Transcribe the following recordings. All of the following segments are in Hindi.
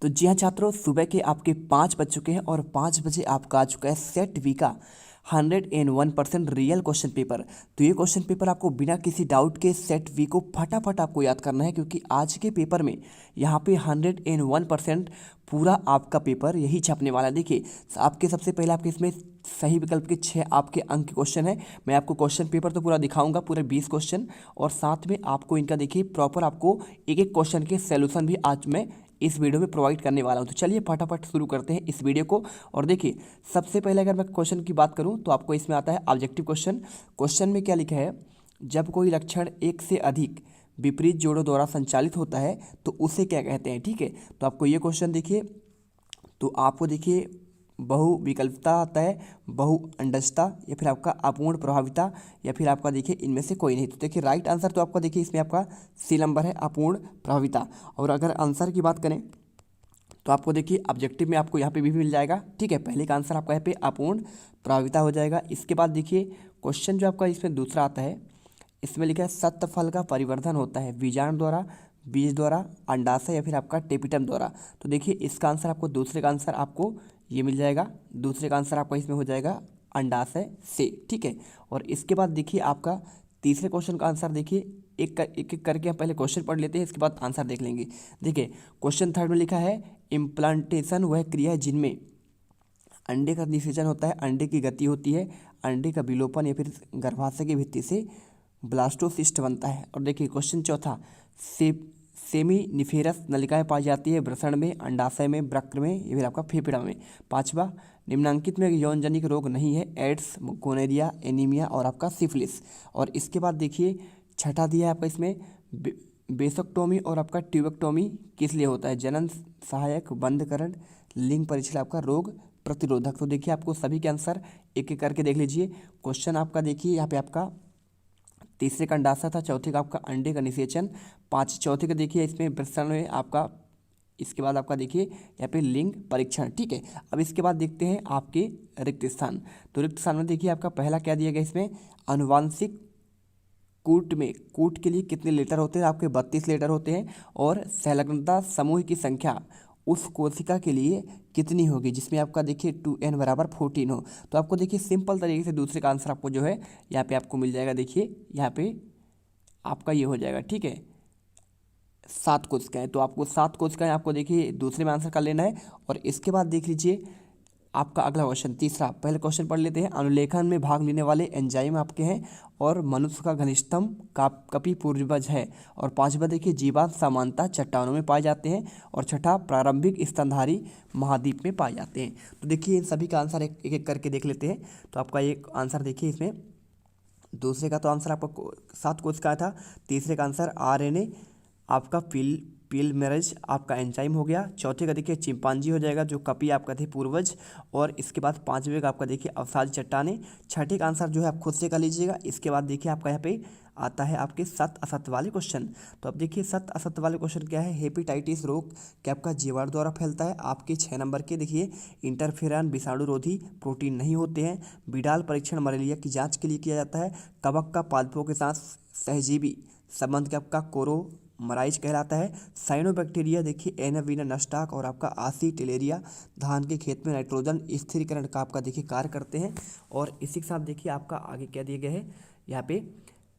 तो जी हाँ छात्रों, सुबह के आपके 5 बज चुके हैं और 5 बजे आपका आ चुका है सेट वी का 101% रियल क्वेश्चन पेपर। तो ये क्वेश्चन पेपर आपको बिना किसी डाउट के सेट वी को फटाफट आपको याद करना है, क्योंकि आज के पेपर में यहाँ पे 101% पूरा आपका पेपर यही छपने वाला है। देखिए, आपके सबसे पहले आपके इसमें सही विकल्प के 6 आपके अंक के क्वेश्चन है। मैं आपको क्वेश्चन पेपर तो पूरा दिखाऊंगा, पूरे 20 क्वेश्चन, और साथ में आपको इनका देखिए प्रॉपर आपको एक एक क्वेश्चन के सॉल्यूशन भी आज मैं इस वीडियो में प्रोवाइड करने वाला हूं। तो चलिए फटाफट शुरू करते हैं इस वीडियो को। और देखिए, सबसे पहले अगर मैं क्वेश्चन की बात करूं तो आपको इसमें आता है ऑब्जेक्टिव क्वेश्चन। क्वेश्चन में क्या लिखा है, जब कोई लक्षण एक से अधिक विपरीत जोड़ों द्वारा संचालित होता है तो उसे क्या कहते हैं। ठीक है, तो आपको ये क्वेश्चन देखिए, तो आपको देखिए बहु विकल्पता आता है, बहु अंडजता, या फिर आपका अपूर्ण प्रभाविता, या फिर आपका देखिए इनमें से कोई नहीं। तो देखिए राइट आंसर तो आपका देखिए इसमें आपका सी नंबर है, अपूर्ण प्रभाविता। और अगर आंसर की बात करें तो आपको देखिए ऑब्जेक्टिव में आपको यहाँ पे भी मिल जाएगा। ठीक है, पहले का आंसर आपका यहाँ पे अपूर्ण प्रभाविता हो जाएगा। इसके बाद देखिए क्वेश्चन जो आपका इसमें दूसरा आता है, इसमें लिखा है सत्य फल का परिवर्धन होता है बीजाणु द्वारा, बीज द्वारा, अंडाशय या फिर आपका टेपिटम द्वारा। तो देखिए इसका आंसर आपको, दूसरे का आंसर आपको ये मिल जाएगा। दूसरे का आंसर आपका इसमें हो जाएगा अंडाशय से। ठीक है, और इसके बाद देखिए आपका तीसरे क्वेश्चन का आंसर देखिए, एक करके हम पहले क्वेश्चन पढ़ लेते हैं, इसके बाद आंसर देख लेंगे। देखिए क्वेश्चन थर्ड में लिखा है इम्प्लांटेशन वह क्रिया है जिनमें अंडे का निषेचन होता है, अंडे की गति होती है, अंडे का विलोपन या फिर गर्भाशय की भित्ति से ब्लास्टोसिस्ट बनता है। और देखिए क्वेश्चन चौथा, सेमीनिफेरस नलिकाएं पाई जाती है वृषण में, अंडाशय में, वृक्क में या फिर आपका फेफड़ा में। पांचवा, निम्नांकित में यौनजनिक रोग नहीं है, एड्स, गोनेरिया, एनीमिया और आपका सिफिलिस। और इसके बाद देखिए छठा दिया है आपका इसमें बेसोक्टोमी और आपका ट्यूबेक्टोमी किस लिए होता है, जनन सहायक, बंधकरण, लिंग परीक्षण, आपका रोग प्रतिरोधक। तो देखिए आपको सभी के आंसर एक एक करके देख लीजिए। क्वेश्चन आपका देखिए यहाँ पे आपका तीसरे का अंडाशय था, चौथे का आपका अंडे का निषेचन, चौथे का देखिए इसमें वृषण में आपका, इसके बाद आपका देखिए यहाँ पे लिंग परीक्षण। ठीक है, अब इसके बाद देखते हैं आपके रिक्त स्थान। तो रिक्त स्थान में देखिए आपका पहला क्या दिया गया, इसमें अनुवांशिक कूट में कूट के लिए कितने लीटर होते हैं, आपके 32 लीटर होते हैं। और संलग्नता समूह की संख्या उस कोशिका के लिए कितनी होगी, जिसमें आपका देखिए 2n बराबर 14 हो। तो आपको देखिए सिंपल तरीके से दूसरे का आंसर आपको जो है यहाँ पे आपको मिल जाएगा। देखिए यहाँ पे आपका ये हो जाएगा। ठीक है, 7 कोशिकाएं, तो आपको 7 कोशिकाएं आपको देखिए दूसरे में आंसर कर लेना है। और इसके बाद देख लीजिए आपका अगला क्वेश्चन तीसरा, पहले क्वेश्चन पढ़ लेते हैं। अनुलेखन में भाग लेने वाले एंजाइम आपके हैं और मनुष्य का घनिष्ठतम कपी पूर्वज है। और पांचवा देखिए जीवाश्म सामान्यतः चट्टानों में पाए जाते हैं। और छठा प्रारंभिक स्तनधारी महाद्वीप में पाए जाते हैं। तो देखिए इन सभी का आंसर एक एक करके देख लेते हैं। तो आपका एक आंसर देखिए इसमें, दूसरे का तो आंसर आपका 7 कोशिकाएं था, तीसरे का आंसर RNA आपका पीलमेरेज आपका एंजाइम हो गया, चौथे का देखिए चिंपांजी हो जाएगा जो कपी आपका थे पूर्वज। और इसके बाद पांचवे का आपका देखिए अवसाद चट्टाने। छठे का आंसर जो है आप खुद से कर लीजिएगा। इसके बाद देखिए आपका यहाँ पे आता है आपके सत्य असत्य वाले क्वेश्चन। तो अब देखिए सत्य असत्य वाले क्वेश्चन क्या है, हेपेटाइटिस रोग क्या आपका जीवाणु द्वारा फैलता है। आपके 6 नंबर के देखिए इंटरफेरॉन विषाणुरोधी प्रोटीन नहीं होते हैं। बिडाल परीक्षण मलेरिया की जाँच के लिए किया जाता है। कवक का पादपों के साथ सहजीवी संबंध क्या आपका कोरो मराइज कहलाता है। साइनोबैक्टीरिया देखिए एनावीना नस्टाक और आपका आसीटिलेरिया धान के खेत में नाइट्रोजन स्थिरीकरण का आपका देखिए कार्य करते हैं। और इसी के साथ देखिए आपका आगे क्या दिया गया है, यहाँ पे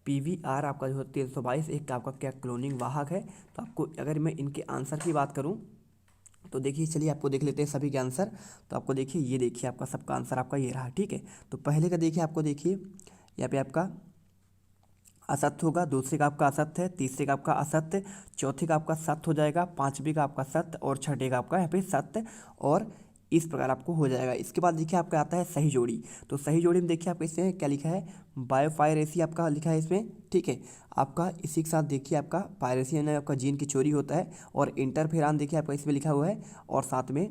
PVR आपका जो 322 एक आपका क्या क्लोनिंग वाहक है। तो आपको अगर मैं इनके आंसर की बात करूँ तो देखिए चलिए आपको देख लेते हैं सभी के आंसर। तो आपको देखिए ये देखिए आपका सबका आंसर आपका ये रहा। ठीक है, तो पहले का देखिए आपको देखिए यहाँ पे आपका असत्य होगा, दूसरे का आपका असत्य है, तीसरे का आपका असत्य, चौथे का आपका सत्य हो जाएगा, पांचवे का आपका सत्य और छठे का आपका यहाँ पे सत्य। और इस प्रकार आपको हो जाएगा। इसके बाद देखिए आपका आता है सही जोड़ी। तो सही जोड़ी में देखिए आपका इसमें क्या लिखा है, बायोपायरेसी आपका लिखा है इसमें। ठीक है, आपका इसी के साथ देखिए आपका पायरेसी यानी आपका जीन की चोरी होता है। और इंटरफेरॉन देखिए आपका इसमें लिखा हुआ है। और साथ में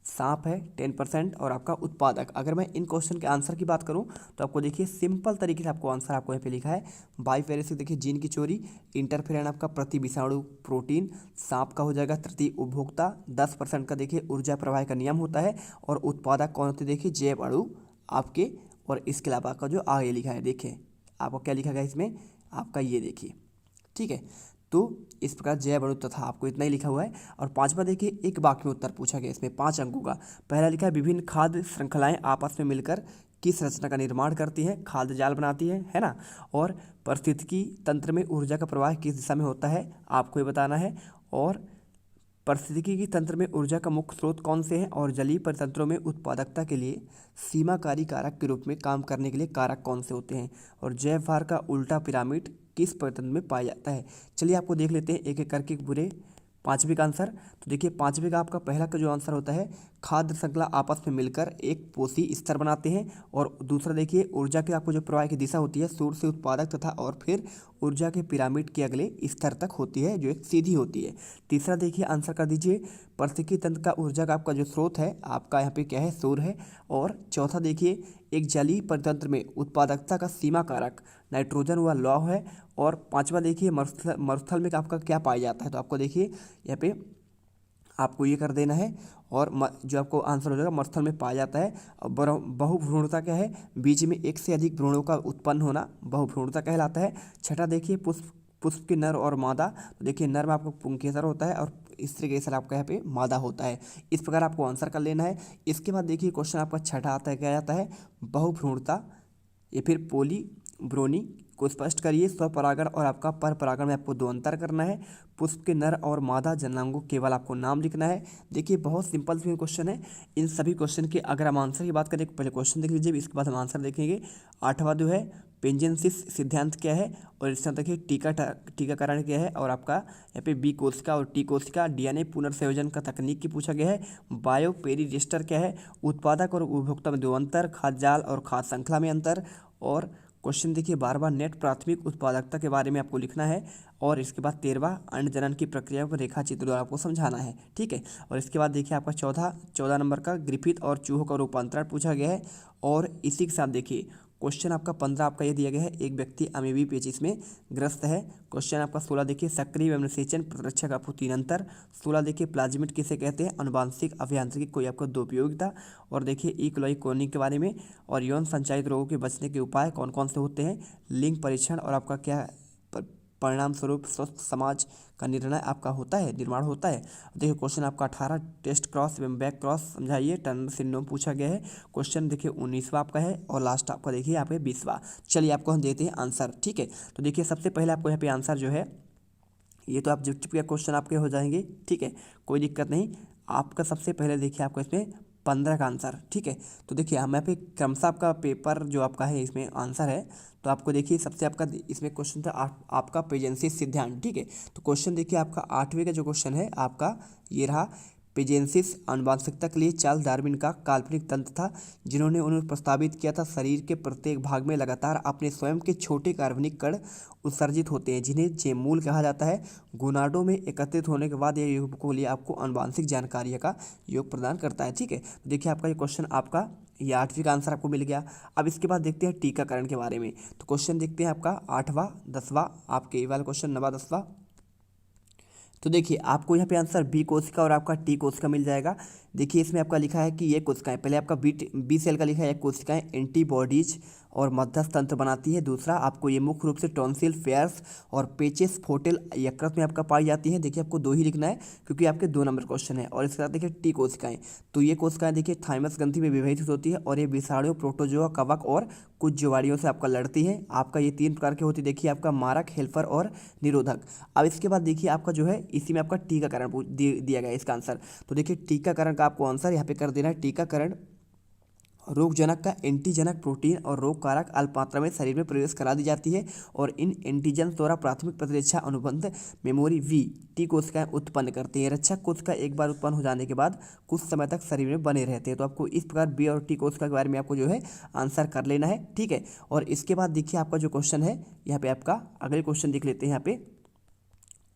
सांप है 10% और आपका उत्पादक। अगर मैं इन क्वेश्चन के आंसर की बात करूं तो आपको देखिए सिंपल तरीके से आपको आंसर आपको यहाँ पे लिखा है, बायोपेरेसी देखिए जीन की चोरी, इंटरफेरॉन आपका प्रति विषाणु प्रोटीन, सांप का हो जाएगा तृतीय उपभोक्ता, 10% का देखिए ऊर्जा प्रवाह का नियम होता है। और उत्पादक कौन होते देखिए जैव अणु आपके। और इसके अलावा आपका जो आगे लिखा है देखिए आपको क्या लिखा गया इसमें आपका ये देखिए। ठीक है, तो इस प्रकार जैव अणु तथा, आपको इतना ही लिखा हुआ है। और पांचवा देखिए, एक वाक्य में उत्तर पूछा गया, इसमें 5 अंकों का। पहला लिखा है विभिन्न खाद्य श्रृंखलाएं आपस में मिलकर किस रचना का निर्माण करती हैं, खाद्य जाल बनाती है ना। और पारिस्थितिकी तंत्र में ऊर्जा का प्रवाह किस दिशा में होता है, आपको ये बताना है। और पारिस्थितिकी तंत्र में ऊर्जा का मुख्य स्रोत कौन से हैं, और जलीय परितंत्रों में उत्पादकता के लिए सीमाकारी कारक के रूप में काम करने के लिए कारक कौन से होते हैं, और जैव भार का उल्टा पिरामिड किस परितंत्र में पाया जाता है। चलिए आपको देख लेते हैं एक एक करके पूरे पांचवे का आंसर। तो देखिए पांचवे का आपका पहला का जो आंसर होता है, खाद्य श्रृंखला आपस में मिलकर एक पोषी स्तर बनाते हैं। और दूसरा देखिए, ऊर्जा के आपको जो प्रवाह की दिशा होती है सूर्य से उत्पादक तथा और फिर ऊर्जा के पिरामिड के अगले स्तर तक होती है, जो एक सीधी होती है। तीसरा देखिए आंसर कर दीजिए, पारिस्थितिकी तंत्र का ऊर्जा का आपका जो स्रोत है आपका यहाँ पे क्या है, सूर्य है। और चौथा देखिए, एक जलीय परितंत्र में उत्पादकता का सीमा कारक नाइट्रोजन व लौह है। और पांचवा देखिए, मरुस्थल में आपका क्या पाया जाता है, तो आपको देखिए यहाँ पे आपको ये कर देना है। और जो आपको आंसर हो जाएगा, मरुस्थल में पाया जाता है। और बहुभ्रूणता क्या है, बीज में एक से अधिक भ्रूणों का उत्पन्न होना बहुभ्रूणता कहलाता है। छठा देखिए, पुष्प के नर और मादा, तो देखिए नर में आपको पुंकेसर होता है और स्त्री केसर आपका यहाँ पे मादा होता है। इस प्रकार आपको आंसर कर लेना है। इसके बाद देखिए क्वेश्चन आपका छठा आता है, क्या आता है, बहुभ्रूणता या फिर पोलीब्रोनी को स्पष्ट करिए। स्वपरागण और आपका पर परागण में आपको 2 अंतर करना है। पुष्प के नर और मादा जनांगों केवल आपको नाम लिखना है। देखिए बहुत सिंपल से क्वेश्चन है। इन सभी क्वेश्चन के अगर हम आंसर की बात करें, पहले क्वेश्चन देख लीजिए, इसके बाद हम आंसर देखेंगे। आठवां जो है, पेंजेंसिस सिद्धांत क्या है, और इस तरह देखिए टीकाकरण क्या है, और आपका यहाँ पे बी कोशिका और टी कोशिका डीएनए पुनर्संयोजन का तकनीक की पूछा गया है। बायो पेरीरेस्टर क्या है, उत्पादक और उपभोक्ता में 2 अंतर, खाद्य जाल और खाद्य श्रृंखला में अंतर। और क्वेश्चन देखिए 12वां, नेट प्राथमिक उत्पादकता के बारे में आपको लिखना है। और इसके बाद 13वां, अंड जनन की प्रक्रिया पर रेखा चित्र द्वारा आपको समझाना है, ठीक है। और इसके बाद देखिए आपका 14 नंबर का ग्रिफिथ और चूहों का रूपांतरण पूछा गया है। और इसी के साथ देखिए क्वेश्चन आपका 15 आपका ये दिया गया है, एक व्यक्ति अमीबी पेचिस में ग्रस्त है। क्वेश्चन आपका 16 देखिए, सक्रिय एवं निषेचन प्रतिरक्षा का आपको 3 अंतर। 16 देखिए, प्लाज्मिड किसे कहते हैं, अनुवांशिक अभियांत्रिकी कोई आपको 2 उपयोगिता। और देखिए ई कोलाई कॉलोनी के बारे में। और यौन संचालित रोगों के बचने के उपाय कौन कौन से होते हैं, लिंग परीक्षण और आपका क्या परिणाम स्वरूप स्वस्थ समाज का निर्णय आपका होता है, निर्माण होता है। देखिए क्वेश्चन आपका 18, टेस्ट क्रॉस एवं बैक क्रॉस समझाइए, टर्नर सिंड्रोम पूछा गया है। क्वेश्चन देखिए 19वां आपका है। और लास्ट आपका देखिए यहाँ पे 20वां। चलिए आपको हम देते हैं आंसर, ठीक है। तो देखिए सबसे पहले आपको यहाँ पे आंसर जो है, ये तो आप जब क्वेश्चन आपके हो जाएंगे, ठीक है, कोई दिक्कत नहीं। आपका सबसे पहले देखिए आपको इसमें 15 का आंसर, ठीक है। तो देखिए हम यहाँ पे क्रमशः आपका पेपर जो आपका है इसमें आंसर है। तो आपको देखिए सबसे आपका इसमें क्वेश्चन था आपका पेजेंसिस सिद्धांत, ठीक है। तो क्वेश्चन देखिए आपका 8वें का जो क्वेश्चन है आपका ये रहा, पेजेंसिस आनुवंशिकता के लिए चार्ल्स डार्विन का काल्पनिक तंत्र था, जिन्होंने उन्हें प्रस्तावित किया था शरीर के प्रत्येक भाग में लगातार अपने स्वयं के छोटे कार्बनिक कण उत्सर्जित होते हैं, जिन्हें जेमूल कहा जाता है। गोनाडों में एकत्रित होने के बाद यह युग्मकों के लिए आपको आनुवंशिक जानकारी का योग प्रदान करता है, ठीक है। तो देखिए आपका ये क्वेश्चन आपका ये 8वीं का आंसर आपको मिल गया। अब इसके बाद देखते हैं टीकाकरण के बारे में। तो क्वेश्चन देखते हैं आपका 8वां 10वां, आपके ये वाला क्वेश्चन 9वां 10वां। तो देखिए आपको यहाँ पे आंसर बी कोशिका और आपका टी कोशिका मिल जाएगा। देखिए इसमें आपका लिखा है कि ये कोशिकाएं, पहले आपका बी सेल का लिखा है, कोशिकाएं एंटीबॉडीज और मध्यस्थ तंत्र बनाती है। दूसरा आपको ये मुख्य रूप से टॉन्सिल, फेयर्स और पेचेस फोटेल यकृत में आपका पाई जाती है। देखिए आपको 2 ही लिखना है क्योंकि आपके 2 नंबर क्वेश्चन है। और इसके साथ देखिए टी कोशिकाएं, तो ये कोशिकाएं देखिए थाइमस ग्रंथि में विभाजित होती है और ये विषाणु, प्रोटोजोआ, कवक और कुछ जीवाणुओं से आपका लड़ती है। आपका ये 3 प्रकार के होती है, देखिए आपका मारक, हेल्पर और निरोधक। अब इसके बाद देखिए आपका जो है इसी में आपका टीकाकरण दिया गया है इसका आंसर। तो देखिए टीकाकरण का आपको आंसर यहाँ पे कर देना है। टीकाकरण रोगजनक का एंटीजनक प्रोटीन और रोग कारक अल्प मात्रा में शरीर में प्रवेश करा दी जाती है और इन एंटीजन द्वारा प्राथमिक प्रतिरक्षा अनुबंध मेमोरी वी टी कोशिकाएं उत्पन्न करती हैं। रक्षक कोशिका एक बार उत्पन्न हो जाने के बाद कुछ समय तक शरीर में बने रहते हैं। तो आपको इस प्रकार बी और टी कोशिका के बारे में आपको जो है आंसर कर लेना है, ठीक है। और इसके बाद देखिए आपका जो क्वेश्चन है यहाँ पे आपका अगले क्वेश्चन देख लेते हैं। यहाँ पे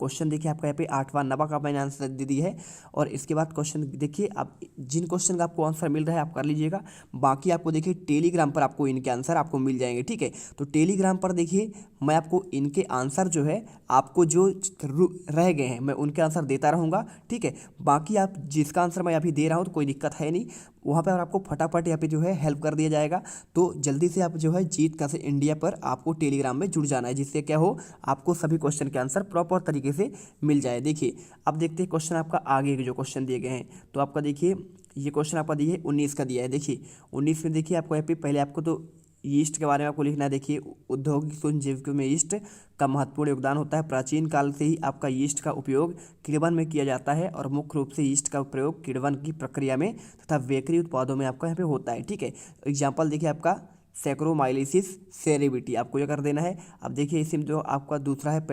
क्वेश्चन देखिए आपका यहाँ पे 8वां 9वां का मैंने आंसर दे दी है। और इसके बाद क्वेश्चन देखिए, आप जिन क्वेश्चन का आपको आंसर मिल रहा है आप कर लीजिएगा। बाकी आपको देखिए टेलीग्राम पर आपको इनके आंसर आपको मिल जाएंगे, ठीक है। तो टेलीग्राम पर देखिए मैं आपको इनके आंसर जो है आपको जो रह गए हैं मैं उनके आंसर देता रहूँगा, ठीक है। बाकी आप जिसका आंसर मैं अभी दे रहा हूँ तो कोई दिक्कत है नहीं, वहाँ पर आपको फटाफट यहाँ पे जो है हेल्प कर दिया जाएगा। तो जल्दी से आप जो है जीत का से इंडिया पर आपको टेलीग्राम में जुड़ जाना है, जिससे क्या हो आपको सभी क्वेश्चन के आंसर प्रॉपर तरीके से मिल जाए। देखिए अब देखते हैं क्वेश्चन आपका आगे के जो क्वेश्चन दिए गए हैं। तो आपका देखिए ये क्वेश्चन आपका दिए 19 का दिया है। देखिए 19 में देखिए आपको यहाँ पे पहले आपको तो ईस्ट के बारे में आपको लिखना है। देखिए औद्योगिक संजीविका में ईस्ट का महत्वपूर्ण योगदान होता है। प्राचीन काल से ही आपका ईस्ट का उपयोग किण्वन में किया जाता है और मुख्य रूप से ईस्ट का प्रयोग किण्वन की प्रक्रिया में तथा बेकरी उत्पादों में आपका यहाँ पे होता है। ठीक है, एग्जाम्पल देखिए आपका सैक्रोमाइलिसिस सेरेबिटी, आपको यह कर देना है। अब देखिए इसमें जो आपका दूसरा है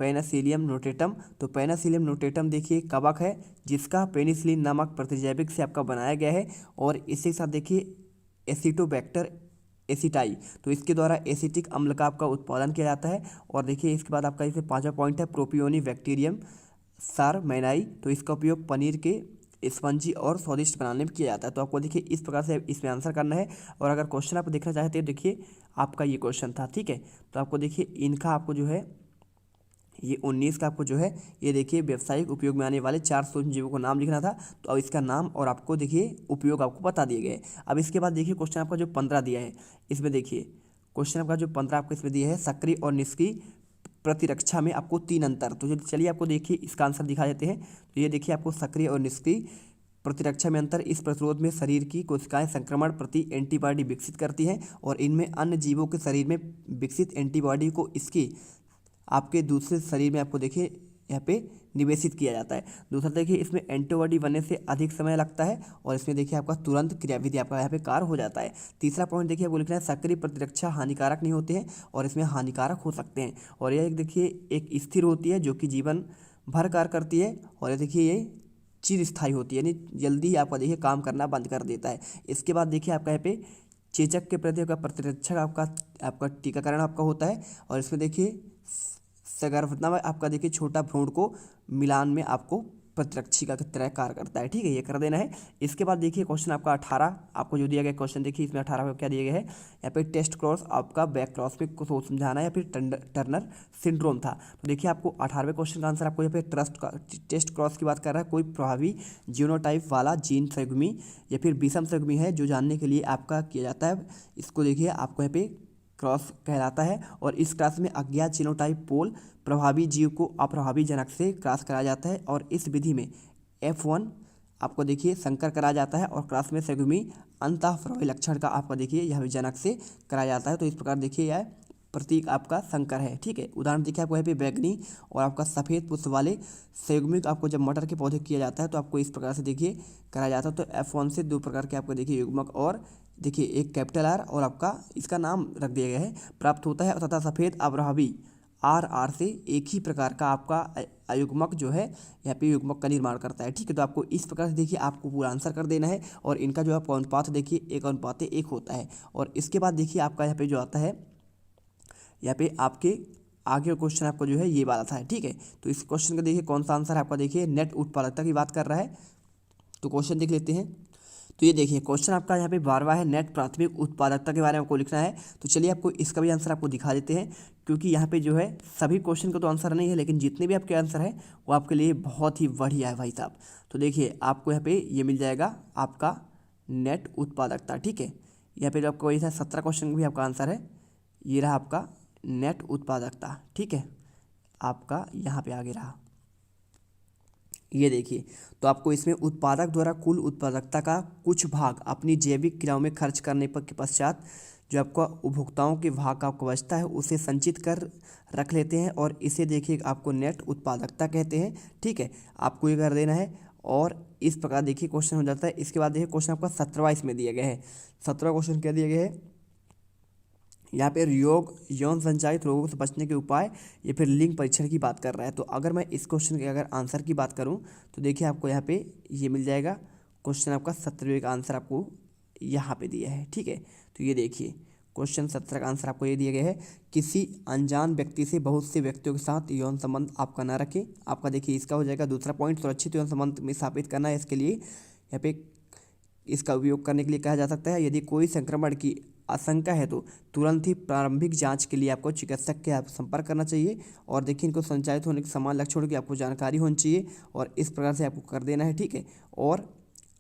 पेनासिलियम नोटेटम। तो पेनासिलियम नोटेटम देखिए कवक है जिसका पेनिसिलिन नामक प्रतिजैविक से आपका बनाया गया है, और इसके साथ देखिए एसिटोबैक्टर एसिटाई, तो इसके द्वारा एसिटिक अम्ल का आपका उत्पादन किया जाता है। और देखिए इसके बाद आपका इसमें 5वां पॉइंट है प्रोपियोनी बैक्टीरियम सारमैनाई, तो इसका उपयोग पनीर के स्पंजी और स्वादिष्ट बनाने में किया जाता है। तो आपको देखिए इस प्रकार से इसमें आंसर करना है। और अगर क्वेश्चन आप देखना चाहते हैं देखिए आपका ये क्वेश्चन था। ठीक है, तो आपको देखिए इनका आपको जो है ये 19 का आपको जो है ये देखिए व्यावसायिक उपयोग में आने वाले 4 सूक्ष्मजीवों को नाम लिखना था। तो अब इसका नाम और आपको देखिए उपयोग आपको बता दिए गए। अब इसके बाद देखिए क्वेश्चन आपका जो 15 दिया है, इसमें देखिए क्वेश्चन आपका जो 15 आपको इसमें दिया है सक्रिय और निष्क्रिय प्रतिरक्षा में आपको 3 अंतर। तो चलिए आपको देखिए इसका आंसर दिखा देते हैं। तो ये देखिए आपको सक्रिय और निष्क्रिय प्रतिरक्षा में अंतर, इस प्रतिरोध में शरीर की कोशिकाएं संक्रमण प्रति एंटीबॉडी विकसित करती हैं और इनमें अन्य जीवों के शरीर में विकसित एंटीबॉडी को इसकी आपके दूसरे शरीर में आपको देखिए यहाँ पे निवेशित किया जाता है। दूसरा देखिए इसमें एंटीबॉडी बनने से अधिक समय लगता है और इसमें देखिए आपका तुरंत क्रियाविधि आपका यहाँ पे कार्य हो जाता है। तीसरा पॉइंट देखिए आपको लिखना है सक्रिय प्रतिरक्षा हानिकारक नहीं होते हैं और इसमें हानिकारक हो सकते हैं। और यह एक देखिए एक स्थिर होती है जो कि जीवन भर कार्य करती है, और ये देखिए ये चिरस्थायी होती है, यानी जल्दी ही आपका देखिए काम करना बंद कर देता है। इसके बाद देखिए आपका यहाँ पे चेचक के प्रति आपका प्रतिरक्षक आपका टीकाकरण आपका होता है, और इसमें देखिए सगर्भता में आपका देखिए छोटा भ्रूण को मिलान में आपको प्रतिरक्षिका की तरह कार्य करता है। ठीक है, ये कर देना है। इसके बाद देखिए क्वेश्चन आपका 18 आपको जो दिया गया क्वेश्चन देखिए इसमें 18 को क्या दिया गया है, यहाँ पे टेस्ट क्रॉस आपका बैक क्रॉस में कुछ समझाना है या फिर टर्नर सिंड्रोम था। तो देखिए आपको 18वें क्वेश्चन का आंसर आपको यहाँ पे टेस्ट क्रॉस की बात कर रहा है, कोई प्रभावी जीनोटाइप वाला जीन संयुग्मी या फिर विषम संयुग्मी है जो जानने के लिए आपका किया जाता है। इसको देखिए आपको यहाँ पे क्रॉस कहलाता है, और इस क्रॉस में अज्ञात जीनोटाइप पोल प्रभावी जीव को अप्रभावी जनक से क्रॉस कराया जाता है, और इस विधि में F1 आपको देखिए संकर कराया जाता है और क्रॉस में संयुग्मी अंतःप्रभावी लक्षण का आपका देखिए यह भी जनक से कराया जाता है। तो इस प्रकार देखिए यह प्रतीक आपका संकर है। ठीक है, उदाहरण देखिए आपको यहाँ पे बैगनी और आपका सफ़ेद पुष्प वाले संयुग्मिक आपको जब मटर के पौधे किया जाता है तो आपको इस प्रकार से देखिए कराया जाता है। तो F1 से 2 प्रकार के आपको देखिए युग्मक, और देखिए एक कैपिटल R और आपका इसका नाम रख दिया गया है, प्राप्त होता है तथा सफ़ेद अप्रभावी RR से एक ही प्रकार का आपका अयुग्मक जो है यहाँ पे युग्मक का निर्माण करता है। ठीक है, तो आपको इस प्रकार से देखिए आपको पूरा आंसर कर देना है, और इनका जो आपका अनुपात देखिए 1:1 होता है। और इसके बाद देखिए आपका यहाँ पे जो आता है यहाँ पे आपके आगे क्वेश्चन आपको जो है ये वाला था। ठीक है, तो इस क्वेश्चन का देखिए कौन सा आंसर आपका देखिए नेट उत्पादकता की बात कर रहा है। तो क्वेश्चन देख लेते हैं। तो ये देखिए क्वेश्चन आपका यहाँ पे 12वां है, नेट प्राथमिक उत्पादकता के बारे में आपको लिखना है। तो चलिए आपको इसका भी आंसर आपको दिखा देते हैं, क्योंकि यहाँ पे जो है सभी क्वेश्चन का तो आंसर नहीं है, लेकिन जितने भी आपके आंसर है वो आपके लिए बहुत ही बढ़िया है भाई साहब। तो देखिए आपको यहाँ पे ये मिल जाएगा आपका नेट उत्पादकता। ठीक है, यहाँ पे जो आपको वही था 17 क्वेश्चन का भी आपका आंसर है, ये रहा आपका नेट उत्पादकता। ठीक है, आपका यहाँ पे आगे रहा, ये देखिए। तो आपको इसमें उत्पादक द्वारा कुल उत्पादकता का कुछ भाग अपनी जैविक क्रियाओं में खर्च करने पर के पश्चात जो आपका उपभोक्ताओं के भाग का आपको बचता है उसे संचित कर रख लेते हैं, और इसे देखिए आपको नेट उत्पादकता कहते हैं। ठीक है, आपको ये कर देना है, और इस प्रकार देखिए क्वेश्चन हो जाता है। इसके बाद देखिए क्वेश्चन आपका 17वां इसमें दिया गया है। 17वां क्वेश्चन क्या दिया गया है, यहाँ पे रोग यौन संचालित रोगों से बचने के उपाय या फिर लिंग परीक्षण की बात कर रहा है। तो अगर मैं इस क्वेश्चन के अगर आंसर की बात करूँ तो देखिए आपको यहाँ पे ये मिल जाएगा क्वेश्चन आपका 17वें का आंसर आपको यहाँ पे दिया है। ठीक है, तो ये देखिए क्वेश्चन 17 का आंसर आपको ये दिया गया है, किसी अनजान व्यक्ति से बहुत से व्यक्तियों के साथ यौन संबंध आपका ना रखें। आपका देखिए इसका हो जाएगा दूसरा पॉइंट, सुरक्षित यौन संबंध में स्थापित करना है। इसके लिए यहाँ पे इसका उपयोग करने के लिए कहा जा सकता है, यदि कोई संक्रमण की आशंका है तो तुरंत ही प्रारंभिक जांच के लिए आपको चिकित्सक के आप संपर्क करना चाहिए, और देखिए इनको संचालित होने के समान लक्षणों की आपको जानकारी होनी चाहिए, और इस प्रकार से आपको कर देना है। ठीक है, और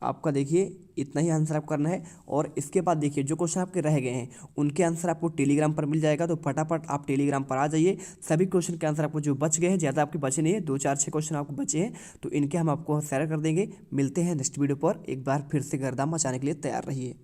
आपका देखिए इतना ही आंसर आप करना है। और इसके बाद देखिए जो क्वेश्चन आपके रह गए हैं उनके आंसर आपको टेलीग्राम पर मिल जाएगा, तो फटाफट आप टेलीग्राम पर आ जाइए। सभी क्वेश्चन के आंसर आपको जो बच गए हैं, ज़्यादा आपके बचे नहीं है, 2 4 6 क्वेश्चन आपको बचे हैं, तो इनके हम आपको शेयर कर देंगे। मिलते हैं नेक्स्ट वीडियो पर, एक बार फिर से गर्दा मचाने के लिए तैयार रहिए।